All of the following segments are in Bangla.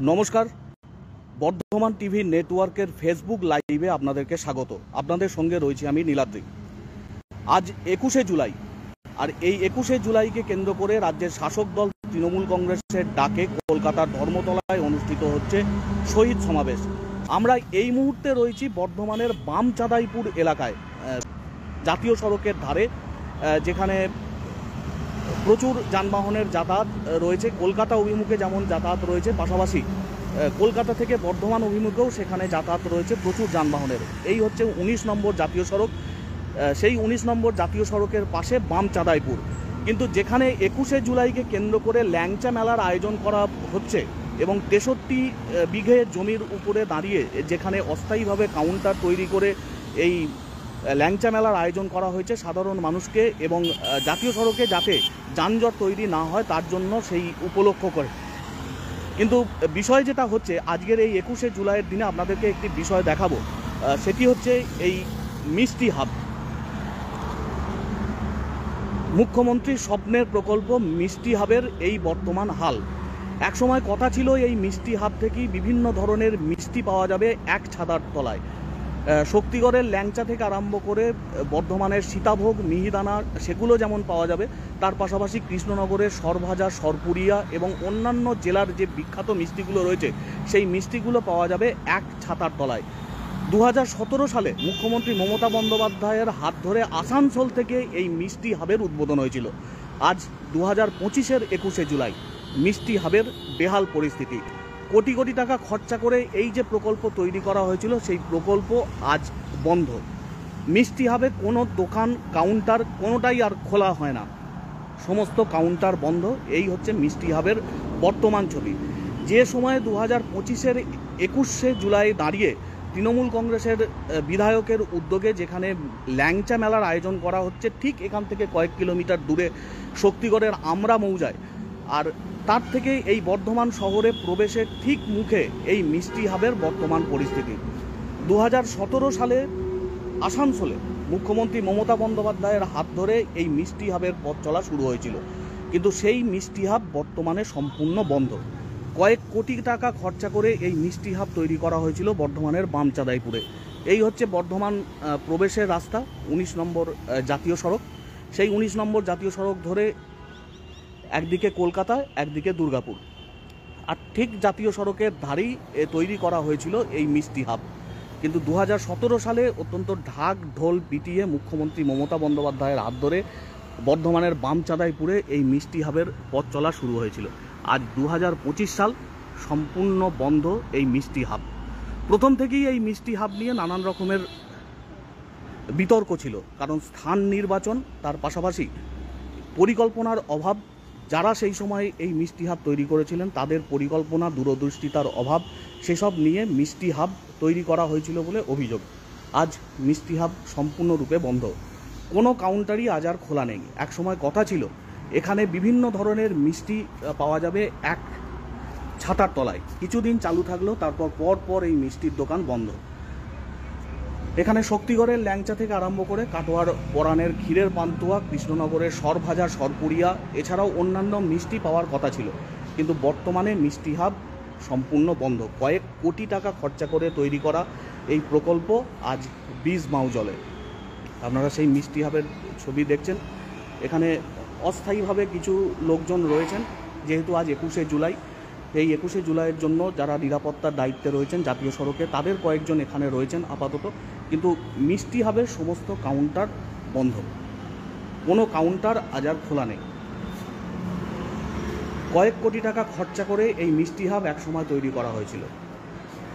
নমস্কার, বর্ধমান টিভি নেটওয়ার্কের ফেসবুক লাইভে আপনাদেরকে স্বাগত। আপনাদের সঙ্গে রয়েছি আমি নীলাদ্রি। আজ 21শে জুলাই, আর এই 21শে জুলাইকে কেন্দ্র করে রাজ্যের শাসক দল তৃণমূল কংগ্রেসের ডাকে কলকাতার ধর্মতলায় অনুষ্ঠিত হচ্ছে শহীদ সমাবেশ। আমরা এই মুহূর্তে রয়েছি বর্ধমানের বামচাঁদাইপুর এলাকায়, জাতীয় সড়কের ধারে, যেখানে প্রচুর যানবাহনের যাতায়াত রয়েছে। কলকাতা অভিমুখে যেমন যাতায়াত রয়েছে, পাশাপাশি কলকাতা থেকে বর্ধমান অভিমুখেও সেখানে যাতায়াত রয়েছে প্রচুর যানবাহনের। এই হচ্ছে 19 নম্বর জাতীয় সড়ক। সেই 19 নম্বর জাতীয় সড়কের পাশে বামচাঁদাইপুর। কিন্তু যেখানে 21শে জুলাইকে কেন্দ্র করে ল্যাংচা মেলার আয়োজন করা হচ্ছে এবং 63 বিঘে জমির উপরে দাঁড়িয়ে যেখানে অস্থায়ীভাবে কাউন্টার তৈরি করে এই ল্যাংচা মেলার আয়োজন করা হয়েছে সাধারণ মানুষকে এবং জাতীয় সড়কে যাতে যানজট তৈরি না হয় তার জন্য সেই উপলক্ষ করে। কিন্তু বিষয় যেটা হচ্ছে, আজকের এই 21শে জুলাইয়ের দিনে আপনাদেরকে একটি বিষয় দেখাবো, সেটি হচ্ছে এই মিষ্টি হাব। মুখ্যমন্ত্রীর স্বপ্নের প্রকল্প মিষ্টি হাবের এই বর্তমান হাল। একসময় কথা ছিল এই মিষ্টি হাব থেকেই বিভিন্ন ধরনের মিষ্টি পাওয়া যাবে এক ছাতার তলায়। শক্তিগড়ের ল্যাংচা থেকে আরম্ভ করে বর্ধমানের সীতাভোগ, মিহিদানা, সেগুলো যেমন পাওয়া যাবে, তার পাশাপাশি কৃষ্ণনগরের সরভাজা, সরপুরিয়া এবং অন্যান্য জেলার যে বিখ্যাত মিষ্টিগুলো রয়েছে সেই মিষ্টিগুলো পাওয়া যাবে এক ছাতার তলায়। 2017 সালে মুখ্যমন্ত্রী মমতা বন্দ্যোপাধ্যায়ের হাত ধরে আসানসোল থেকে এই মিষ্টি হাবের উদ্বোধন হয়েছিল। আজ 2025-এর 21শে জুলাই মিষ্টি হাবের বেহাল পরিস্থিতি। কোটি কোটি টাকা খরচা করে এই যে প্রকল্প তৈরি করা হয়েছিল সেই প্রকল্প আজ বন্ধ। মিষ্টি হাবে কোনো দোকান, কাউন্টার কোনোটাই আর খোলা হয় না, সমস্ত কাউন্টার বন্ধ। এই হচ্ছে মিষ্টি হাবের বর্তমান ছবি। যে সময়ে 2025-এর 21শে জুলাই দাঁড়িয়ে তৃণমূল কংগ্রেসের বিধায়কের উদ্যোগে যেখানে ল্যাংচা মেলার আয়োজন করা হচ্ছে ঠিক এখান থেকে কয়েক কিলোমিটার দূরে শক্তিগড়ের আমরা মৌজায়, আর তার থেকে এই বর্ধমান শহরে প্রবেশের ঠিক মুখে এই মিষ্টি হাবের বর্তমান পরিস্থিতি। 2017 সালে আসানসোলে মুখ্যমন্ত্রী মমতা বন্দ্যোপাধ্যায়ের হাত ধরে এই মিষ্টি হাবের পথ চলা শুরু হয়েছিল, কিন্তু সেই মিষ্টি হাব বর্তমানে সম্পূর্ণ বন্ধ। কয়েক কোটি টাকা খরচা করে এই মিষ্টি হাব তৈরি করা হয়েছিল বর্ধমানের বামচাঁদাইপুরে। এই হচ্ছে বর্ধমান প্রবেশের রাস্তা, 19 নম্বর জাতীয় সড়ক। সেই 19 নম্বর জাতীয় সড়ক ধরে একদিকে কলকাতা, একদিকে দুর্গাপুর, আর ঠিক জাতীয় সড়কের ধারেই তৈরি করা হয়েছিল এই মিষ্টি হাব। কিন্তু 2017 সালে অত্যন্ত ঢাক ঢোল পিটিয়ে মুখ্যমন্ত্রী মমতা বন্দ্যোপাধ্যায়ের হাত ধরে বর্ধমানের বামচাঁদাইপুরে এই মিষ্টি হাবের পথ চলা শুরু হয়েছিল। আজ 2025 সাল, সম্পূর্ণ বন্ধ এই মিষ্টি হাব। প্রথম থেকেই এই মিষ্টি হাব নিয়ে নানান রকমের বিতর্ক ছিল, কারণ স্থান নির্বাচন, তার পাশাপাশি পরিকল্পনার অভাব। যারা সেই সময় এই মিষ্টি হাব তৈরি করেছিলেন তাদের পরিকল্পনা, দূরদৃষ্টিতার অভাব, সেসব নিয়ে মিষ্টি হাব তৈরি করা হয়েছিল বলে অভিযোগ। আজ মিষ্টি হাব সম্পূর্ণরূপে বন্ধ, কোনো কাউন্টারই আজ আর খোলা নেই। একসময় কথা ছিল এখানে বিভিন্ন ধরনের মিষ্টি পাওয়া যাবে এক ছাতার তলায়। কিছুদিন চালু থাকলেও তারপর পর এই মিষ্টির দোকান বন্ধ। এখানে শক্তিগড়ের ল্যাংচা থেকে আরম্ভ করে কাটোয়ার পরাণের ক্ষীরের পান্তুয়া, কৃষ্ণনগরের সরভাজা, সরপুরিয়া, এছাড়াও অন্যান্য মিষ্টি পাওয়ার কথা ছিল, কিন্তু বর্তমানে মিষ্টি হাব সম্পূর্ণ বন্ধ। কয়েক কোটি টাকা খরচা করে তৈরি করা এই প্রকল্প আজ বীজ মাউ জলে। আপনারা সেই মিষ্টি হাবের ছবি দেখছেন। এখানে অস্থায়ীভাবে কিছু লোকজন রয়েছেন, যেহেতু আজ 21শে জুলাই। এই 21শে জুলাইয়ের জন্য যারা নিরাপত্তার দায়িত্বে রয়েছেন জাতীয় সড়কে, তাদের কয়েকজন এখানে রয়েছেন আপাতত। কিন্তু মিষ্টি হাবের সমস্ত কাউন্টার বন্ধ, কোনো কাউন্টার আজ আর খোলা নেই। কয়েক কোটি টাকা খরচা করে এই মিষ্টি হাব একসময় তৈরি করা হয়েছিল।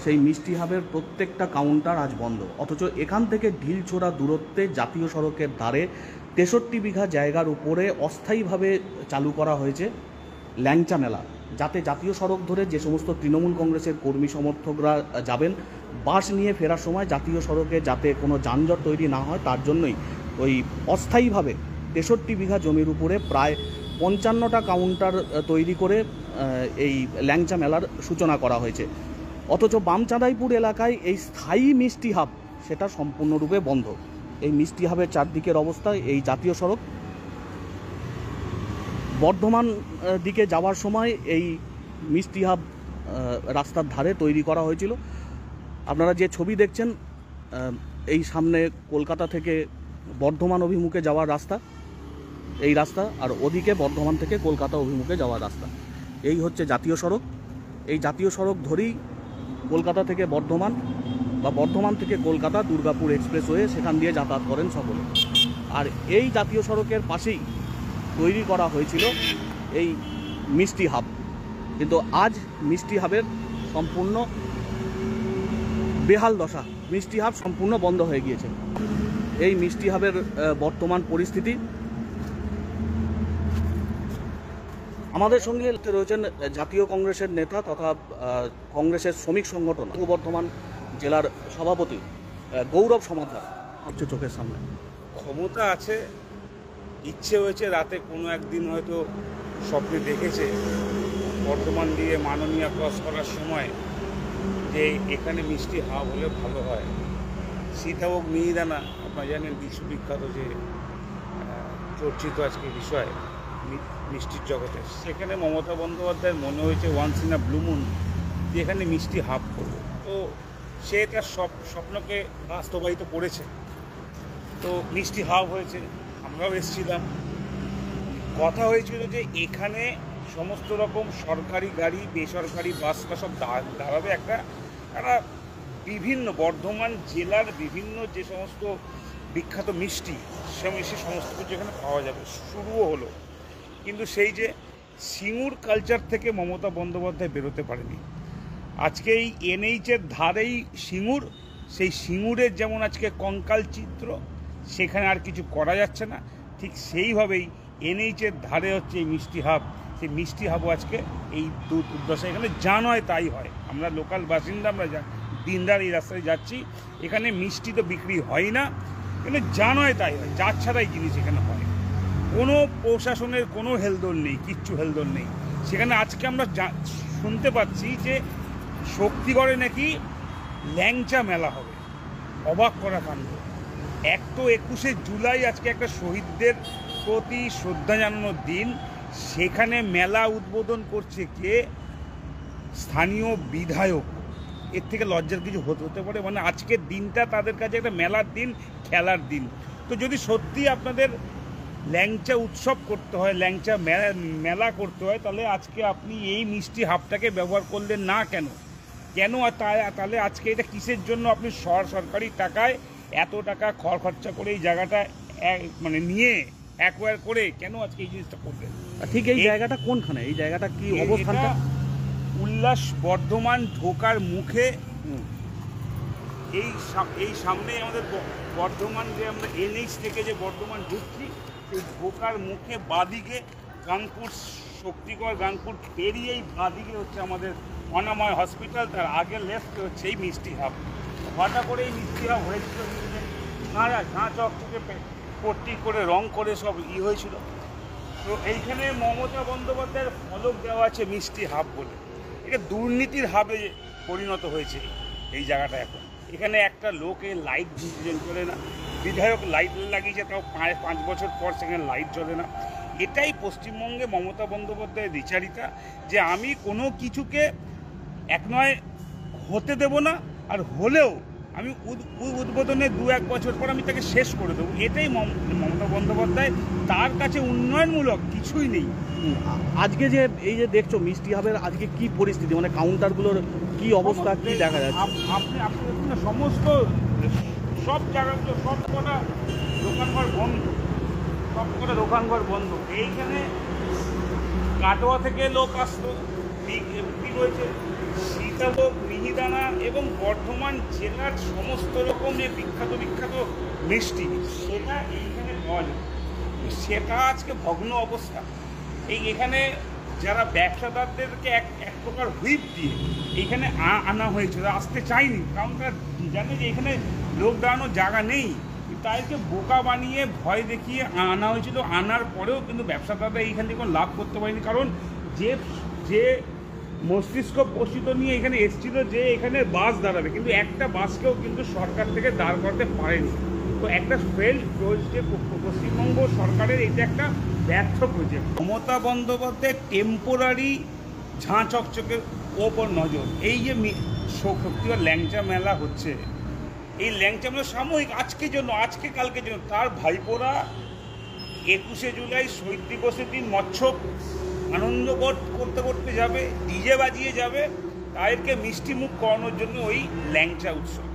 সেই মিষ্টি হাবের প্রত্যেকটা কাউন্টার আজ বন্ধ, অথচ এখান থেকে ঢিলছোড়া দূরত্বে জাতীয় সড়কের ধারে 63 বিঘা জায়গার উপরে অস্থায়ীভাবে চালু করা হয়েছে ল্যাংচা মেলা, যাতে জাতীয় সড়ক ধরে যে সমস্ত তৃণমূল কংগ্রেসের কর্মী সমর্থকরা যাবেন বাস নিয়ে ফেরার সময় জাতীয় সড়কে যাতে কোনো যানজট তৈরি না হয় তার জন্যই ওই অস্থায়ীভাবে 63 বিঘা জমির উপরে প্রায় 55টা কাউন্টার তৈরি করে এই ল্যাংচা মেলার সূচনা করা হয়েছে। অথচ বামচাঁদাইপুর এলাকায় এই স্থায়ী মিষ্টি হাব সেটা সম্পূর্ণরূপে বন্ধ। এই মিষ্টি হাবের চারদিকের অবস্থা, এই জাতীয় সড়ক বর্ধমান দিকে যাওয়ার সময় এই মিষ্টি হাব রাস্তার ধারে তৈরি করা হয়েছিল। আপনারা যে ছবি দেখছেন, এই সামনে কলকাতা থেকে বর্ধমান অভিমুখে যাওয়ার রাস্তা, এই রাস্তা, আর ওদিকে বর্ধমান থেকে কলকাতা অভিমুখে যাওয়ার রাস্তা। এই হচ্ছে জাতীয় সড়ক। এই জাতীয় সড়ক ধরেই কলকাতা থেকে বর্ধমান বা বর্ধমান থেকে কলকাতা দুর্গাপুর এক্সপ্রেসওয়ে, সেখান দিয়ে যাতায়াত করেন সকলে। আর এই জাতীয় সড়কের পাশেই তৈরি করা হয়েছিল এই মিষ্টি হাব। কিন্তু আজ মিষ্টি হাবের সম্পূর্ণ বেহাল দশা, মিষ্টি হাব সম্পূর্ণ বন্ধ হয়ে গিয়েছে। এই মিষ্টি হাবের বর্তমান পরিস্থিতি। আমাদের সঙ্গে রয়েছেন জাতীয় কংগ্রেসের নেতা তথা কংগ্রেসের শ্রমিক সংগঠন পূর্ব বর্ধমান জেলার সভাপতি গৌরব সমাদ্দার। হচ্ছে চোখের সামনে ক্ষমতা আছে, ইচ্ছে হয়েছে, রাতে কোনো একদিন হয়তো স্বপ্নে দেখেছে বর্ধমান দিয়ে মাননীয় ক্রস করার সময় যে এখানে মিষ্টি হাব হলে ভালো হয়। সীতাভোগ মিহিদানা আপনারা জানেন বিশ্ববিখ্যাত যে চর্চিত আজকে বিষয় মিষ্টির জগতে, সেখানে মমতা বন্দ্যোপাধ্যায়ের মনে হয়েছে once in a blue moon যে এখানে মিষ্টি হাব করবে। তো সে তার স্বপ্নকে বাস্তবায়িত করেছে। তো মিষ্টি হাব হয়েছে, আমরাও এসেছিলাম। কথা হয়েছিল যে এখানে সমস্ত রকম সরকারি গাড়ি, বেসরকারি বাসটা সব দাঁড়াবে। একটা বিভিন্ন বর্ধমান জেলার বিভিন্ন যে সমস্ত বিখ্যাত মিষ্টি সে সমস্ত কিছু এখানে পাওয়া যাবে, শুরুও হলো। কিন্তু সেই যে সিঙ্গুর কালচার থেকে মমতা বন্দ্যোপাধ্যায় বেরোতে পারেনি। আজকে এই এনএইচের ধারেই সিঙ্গুর, সেই সিঙ্গুরের যেমন আজকে কঙ্কাল চিত্র, সেখানে আর কিছু করা যাচ্ছে না, ঠিক সেইভাবেই এনএইচের ধারে হচ্ছে এই মিষ্টি হাব। সেই মিষ্টি হাবও আজকে এই দুর্দশা। এখানে যা নয় তাই হয়। আমরা লোকাল বাসিন্দা, আমরা দিনদার এই রাস্তায় যাচ্ছি, এখানে মিষ্টি তো বিক্রি হয় না, এখানে যা নয় তাই হয়, যার ছাড়াই জিনিস এখানে হয়। কোনো প্রশাসনের কোনো হেলদোল নেই, কিচ্ছু হেলদোল নেই সেখানে। আজকে আমরা শুনতে পাচ্ছি যে শক্তিগড়ে নাকি ল্যাংচা মেলা হবে। অবাক করা কাণ্ড। 21শে জুলাই আজকে একটা শহীদদের প্রতি শ্রদ্ধা জানানোর দিন, সেখানে মেলা উদ্বোধন করছে কে? স্থানীয় বিধায়ক। এর থেকে লজ্জার কিছু হতে পারে? মানে আজকের দিনটা তাদের কাছে একটা মেলার দিন, খেলার দিন। তো যদি সত্যি আপনাদের ল্যাংচা উৎসব করতে হয়, ল্যাংচা মেলা করতে হয়, তাহলে আজকে আপনি এই মিষ্টি হাবটাকে ব্যবহার করলেন না কেন? তাহলে আজকে এটা কিসের জন্য আপনি সরকারি টাকায় এত টাকা খরচা করে এই জায়গাটা মানে নিয়ে অ্যাকোয়ার করে কেন আজকে এই জিনিসটা করলেন? ঠিক এই জায়গাটা কোনখানে? এই জায়গাটা কি অবস্থানটা? উল্লাস বর্ধমান ঢোকার মুখে, এই সামনে আমাদের বর্ধমান যে আমরা এনএইচ থেকে যে বর্ধমান ঢুকছি, সেই ঢোকার মুখে বাঁদিকে গাংপুর, শক্তিগড় গাংপুর পেরিয়েই বাঁদিকে হচ্ছে আমাদের অনাময় হসপিটাল, তার আগে লেফটে হচ্ছে এই মিষ্টি হাব। হঠাৎ করে এই মিষ্টি হাব হয়েছিল, ঝাঁ চকচকে পট্টি করে রং করে সব হয়েছিল। তো এইখানে মমতা বন্দ্যোপাধ্যায়ের ফলক দেওয়া আছে মিষ্টি হাব বলে। এটা দুর্নীতির হাবে পরিণত হয়েছে এই জায়গাটা এখন। এখানে একটা লোকে লাইট জ্বলে না, বিধায়ক লাইট লাগিয়েছে, তাও 5 বছর পর সেখানে লাইট জ্বলে না। এটাই পশ্চিমবঙ্গে মমতা বন্দ্যোপাধ্যায়ের দ্বিচারিতা, যে আমি কোনো কিছুকে এক নয় হতে দেব না, আর হলেও আমি উদ্বোধনে 2-1 বছর পর আমি তাকে শেষ করে দেবো। এটাই মমতা বন্দ্যোপাধ্যায়। তার কাছে উন্নয়নমূলক কিছুই নেই। আজকে যে এই যে দেখছো মিষ্টি হাবের আজকে কি পরিস্থিতি, মানে কাউন্টারগুলোর কি অবস্থা, কি দেখা যাচ্ছে? আপনি সমস্ত সব জায়গাগুলো সব কটা দোকানঘর বন্ধ, সব কটা দোকানঘর বন্ধ। এইখানে কাটোয়া থেকে লোক আসতো, বিক্রি রয়েছে সীতাভোগ, মিহিদানা এবং বর্ধমান জেলার সমস্ত রকম যে বিখ্যাত মিষ্টি, সেটা এইখানে পাওয়া যায়। সেটা আজকে ভগ্ন অবস্থা। এখানে যারা ব্যবসাদারদেরকে এক প্রকার হুইপ দিয়ে এইখানে আনা হয়েছিল, আসতে চায়নি, কারণ তারা জানে যে এখানে লোক দাঁড়ানোর জায়গা নেই। তাইকে বোকা বানিয়ে ভয় দেখিয়ে আনা হয়েছিল। আনার পরেও কিন্তু ব্যবসাদাররা এইখান থেকে কোনো লাভ করতে পারেনি, কারণ যে মস্তিষ্ক প্রসূত নিয়ে এখানে এসেছিল যে এখানে বাস দাঁড়াবে, কিন্তু একটা বাসকেও কিন্তু সরকার থেকে দাঁড় করতে পারেনি। তো একটা ফেল্ড প্রজেক্ট, পশ্চিমবঙ্গ সরকারের এটা একটা ব্যর্থ প্রজেক্ট। মমতা বন্দ্যোপাধ্যায় টেম্পোরারি ঝাঁ চকচকে ওপর নজর। এই যে শক্তিগড় ল্যাংচা মেলা হচ্ছে, এই ল্যাংচা মেলা সাময়িক আজকের জন্য, আজকে কালকের জন্য। তার ভাইপোরা 21শে জুলাই শহীদ দিবসের দিন মৎস্য আনন্দ করতে করতে যাবে, ডিজে বাজিয়ে যাবে, তাদেরকে মিষ্টি মুখ করানোর জন্য ওই ল্যাংচা উৎসব।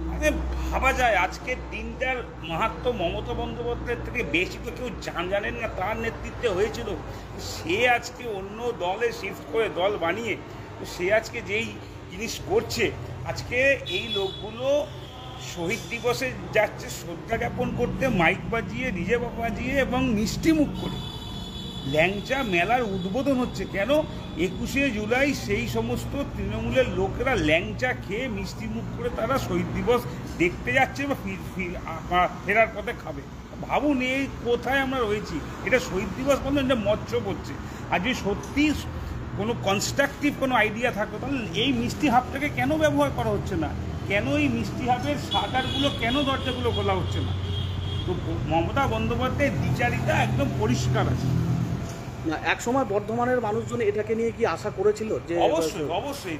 মানে ভাবা যায় আজকের দিনটার মাহাত্ম্য মমতা বন্দ্যোপাধ্যায়ের থেকে বেশি তো কেউ জানেন না। তার নেতৃত্বে হয়েছিল, সে আজকে অন্য দলে শিফট করে দল বানিয়ে সে আজকে যেই জিনিস করছে, আজকে এই লোকগুলো শহীদ দিবসে যাচ্ছে শ্রদ্ধা জ্ঞাপন করতে, মাইক বাজিয়ে, ডিজে বাজিয়ে এবং মিষ্টি মুখ করে। ল্যাংচা মেলার উদ্বোধন হচ্ছে কেন? 21শে জুলাই সেই সমস্ত তৃণমূলের লোকেরা ল্যাংচা খেয়ে মিষ্টি মুখ করে তারা শহীদ দিবস দেখতে যাচ্ছে বা ফেরার পথে খাবে। ভাবুন এই কোথায় আমরা রয়েছি। এটা শহীদ দিবস বন্ধ, এটা মৎস্য করছে। আর যদি সত্যি কোনো কনস্ট্রাকটিভ কোনো আইডিয়া থাকতো তাহলে এই মিষ্টি হাবটাকে কেন ব্যবহার করা হচ্ছে না? কেন এই মিষ্টি হাবের শাটারগুলো, কেন দরজাগুলো খোলা হচ্ছে না? তো মমতা বন্দ্যোপাধ্যায়ের দ্বিচারিতা একদম পরিষ্কার আছে। না, এক সময় বর্ধমানের মানুষজন এটাকে নিয়ে কি আশা করেছিল যে? অবশ্যই অবশ্যই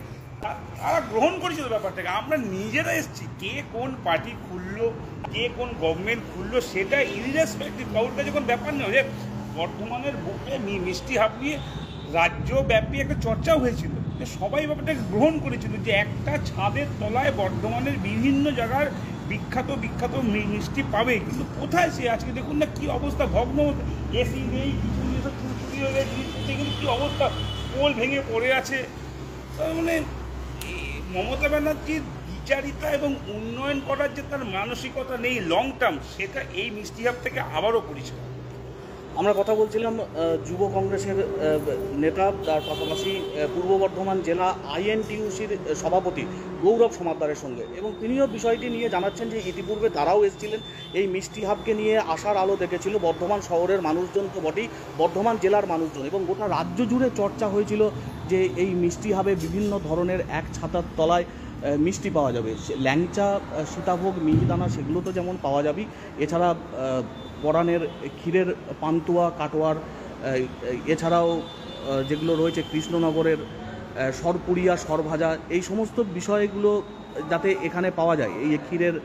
তারা গ্রহণ করেছিল ব্যাপারটাকে। আমরা নিজেরা এসেছি, কে কোন পার্টি খুললো, কে কোন গভর্নমেন্ট খুললো, সেটা ইররেসপেক্টিভ, কারোর কাছে কোনো ব্যাপার নেই। যে বর্ধমানের বুকে মিষ্টি হাব নিয়ে রাজ্যব্যাপী একটা চর্চাও হয়েছিল, যে সবাই ব্যাপারটাকে গ্রহণ করেছিল যে একটা ছাদের তলায় বর্ধমানের বিভিন্ন জায়গার বিখ্যাত বিখ্যাত মিষ্টি পাবে। কিন্তু কোথায় সে? আজকে দেখুন না কি অবস্থা, ভগ্ন, এসি নেই, কিছু নেই, সব চুরি হয়ে জিনিসপত্র, কিন্তু কী অবস্থা, পোল ভেঙে পড়ে আছে। তার মানে মমতা ব্যানার্জির বিচারিতা এবং উন্নয়ন করার যে তার মানসিকতা নেই লং টার্ম, সেটা এই মিষ্টি হাব থেকে আবারও পরিষ্কার। আমরা কথা বলছিলাম যুব কংগ্রেসের নেতা, তার পাশাপাশি পূর্ব বর্ধমান জেলা আইএনটিইউসির সভাপতি গৌরব সমাদ্দারের সঙ্গে, এবং তিনিও বিষয়টি নিয়ে জানাচ্ছেন যে ইতিপূর্বে তারাও এসেছিলেন, এই মিষ্টি হাবকে নিয়ে আশার আলো দেখেছিল বর্ধমান শহরের মানুষজন তো বটেই, বর্ধমান জেলার মানুষজন, এবং গোটা রাজ্য জুড়ে চর্চা হয়েছিল যে এই মিষ্টি হাবে বিভিন্ন ধরনের এক ছাতার তলায় মিষ্টি পাওয়া যাবে। ল্যাংচা, সীতাভোগ, মিহিদানা সেগুলো তো যেমন পাওয়া যাবেই, এছাড়া পরাণের ক্ষীরের পান্তুয়া, কাটোয়ার, এছাড়াও যেগুলো রয়েছে কৃষ্ণনগরের সরপুরিয়া, সরভাজা, এই সমস্ত বিষয়গুলো যাতে এখানে পাওয়া যায়। এই ক্ষীরের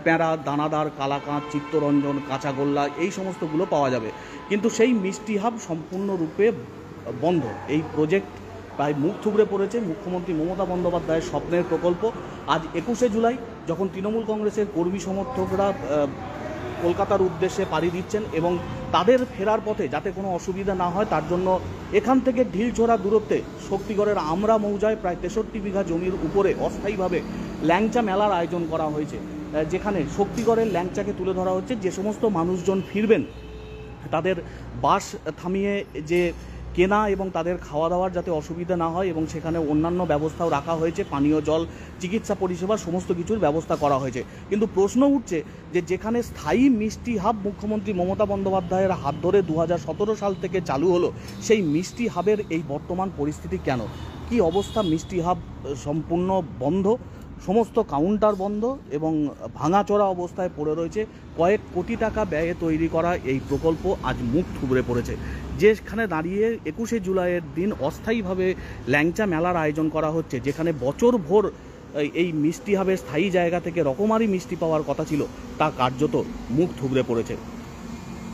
প্যাঁড়া, দানাদার, কালাকাঁদ, চিত্তরঞ্জন, কাঁচাগোল্লা, এই সমস্তগুলো পাওয়া যাবে। কিন্তু সেই মিষ্টি হাব সম্পূর্ণরূপে বন্ধ। এই প্রজেক্ট প্রায় মুখ থুবড়ে পড়েছে। মুখ্যমন্ত্রী মমতা বন্দ্যোপাধ্যায়ের স্বপ্নের প্রকল্প। আজ 21শে জুলাই যখন তৃণমূল কংগ্রেসের কর্মী সমর্থকরা কলকাতার উদ্দেশ্যে পাড়ি দিচ্ছেন এবং তাদের ফেরার পথে যাতে কোনো অসুবিধা না হয় তার জন্য এখান থেকে ঢিলছোড়া দূরত্বে শক্তিগড়ের আমরা মৌজায় প্রায় 63 বিঘা জমির উপরে অস্থায়ীভাবে ল্যাংচা মেলার আয়োজন করা হয়েছে, যেখানে শক্তিগড়ের ল্যাংচাকে তুলে ধরা হচ্ছে। যে সমস্ত মানুষজন ফিরবেন তাদের বাস থামিয়ে যে কেনা এবং তাদের খাওয়া দাওয়ার যাতে অসুবিধা না হয়, এবং সেখানে অন্যান্য ব্যবস্থাও রাখা হয়েছে, পানীয় জল, চিকিৎসা পরিষেবা, সমস্ত কিছুর ব্যবস্থা করা হয়েছে। কিন্তু প্রশ্ন উঠছে যে যেখানে স্থায়ী মিষ্টি হাব মুখ্যমন্ত্রী মমতা বন্দ্যোপাধ্যায়ের হাত ধরে 2017 সাল থেকে চালু হলো, সেই মিষ্টি হাবের এই বর্তমান পরিস্থিতি কেন? কি অবস্থা? মিষ্টি হাব সম্পূর্ণ বন্ধ, সমস্ত কাউন্টার বন্ধ এবং ভাঙাচোরা অবস্থায় পড়ে রয়েছে। কয়েক কোটি টাকা ব্যয়ে তৈরি করা এই প্রকল্প আজ মুখ থুবড়ে পড়েছে। যেখানে দাঁড়িয়ে 21শে জুলাইয়ের দিন অস্থায়ীভাবে ল্যাংচা মেলার আয়োজন করা হচ্ছে, যেখানে বছর ভোর এই মিষ্টি হাবের স্থায়ী জায়গা থেকে রকমারি মিষ্টি পাওয়ার কথা ছিল, তা কার্যত মুখ থুবড়ে পড়েছে।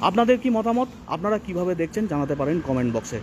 আপনাদের কি মতামত? আপনারা কিভাবে দেখছেন জানাতে পারেন কমেন্ট বক্সে।